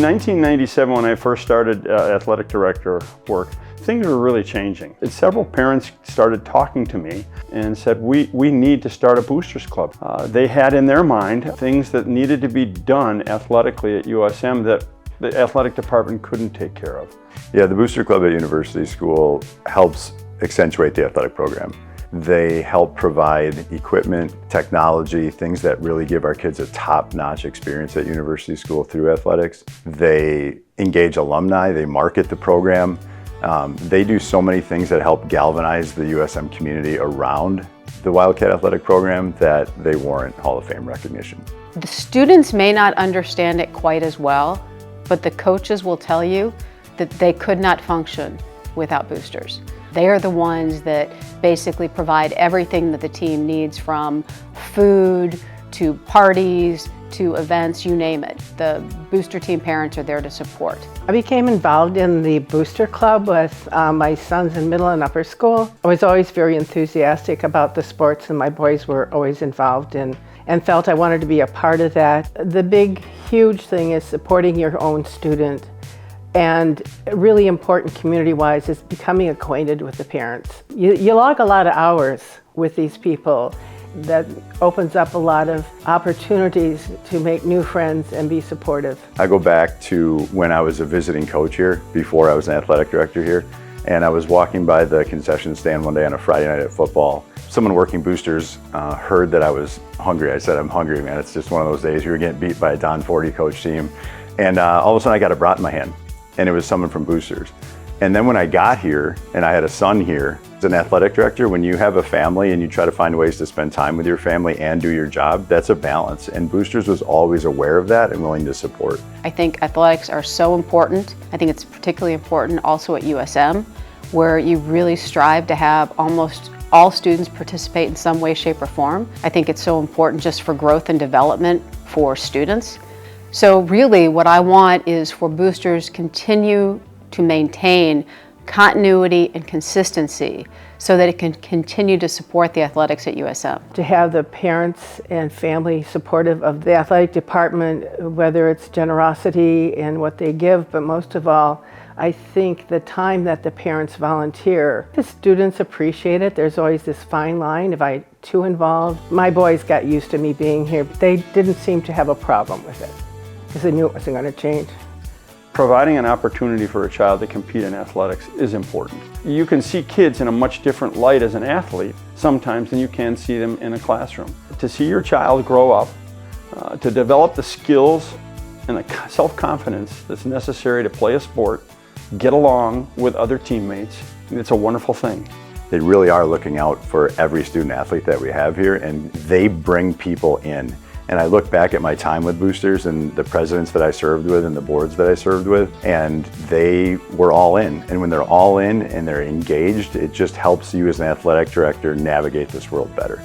1997, when I first started athletic director work, things were really changing. And several parents started talking to me and said, we need to start a Boosters Club. They had in their mind things that needed to be done athletically at USM that the athletic department couldn't take care of. Yeah, the Booster Club at University School helps accentuate the athletic program. They help provide equipment, technology, things that really give our kids a top-notch experience at University School through athletics. They engage alumni, they market the program. They do so many things that help galvanize the USM community around the Wildcat Athletic Program that they warrant Hall of Fame recognition. The students may not understand it quite as well, but the coaches will tell you that they could not function without boosters. They are the ones that basically provide everything that the team needs, from food to parties to events, you name it. The booster team parents are there to support. I became involved in the Booster Club with my sons in middle and upper school. I was always very enthusiastic about the sports, and my boys were always involved in and felt I wanted to be a part of that. The big, huge thing is supporting your own student. And really important community-wise is becoming acquainted with the parents. You log a lot of hours with these people. That opens up a lot of opportunities to make new friends and be supportive. I go back to when I was a visiting coach here, before I was an athletic director here, and I was walking by the concession stand one day on a Friday night at football. Someone working boosters heard that I was hungry. I said, "I'm hungry, man." It's just one of those days. We were getting beat by a Don Forty coach team. And all of a sudden I got a brat in my hand, and it was someone from Boosters. And then when I got here, and I had a son here, as an athletic director, when you have a family and you try to find ways to spend time with your family and do your job, that's a balance. And Boosters was always aware of that and willing to support. I think athletics are so important. I think it's particularly important also at USM, where you really strive to have almost all students participate in some way, shape, or form. I think it's so important just for growth and development for students. So really what I want is for Boosters continue to maintain continuity and consistency so that it can continue to support the athletics at USM. To have the parents and family supportive of the athletic department, whether it's generosity in what they give, but most of all, I think the time that the parents volunteer, the students appreciate it. There's always this fine line if I'm too involved. My boys got used to me being here. They didn't seem to have a problem with it because they knew it wasn't going to change. Providing an opportunity for a child to compete in athletics is important. You can see kids in a much different light as an athlete sometimes than you can see them in a classroom. To see your child grow up, to develop the skills and the self-confidence that's necessary to play a sport, get along with other teammates, it's a wonderful thing. They really are looking out for every student athlete that we have here, and they bring people in. And I look back at my time with Boosters and the presidents that I served with and the boards that I served with, and they were all in. And when they're all in and they're engaged, it just helps you as an athletic director navigate this world better.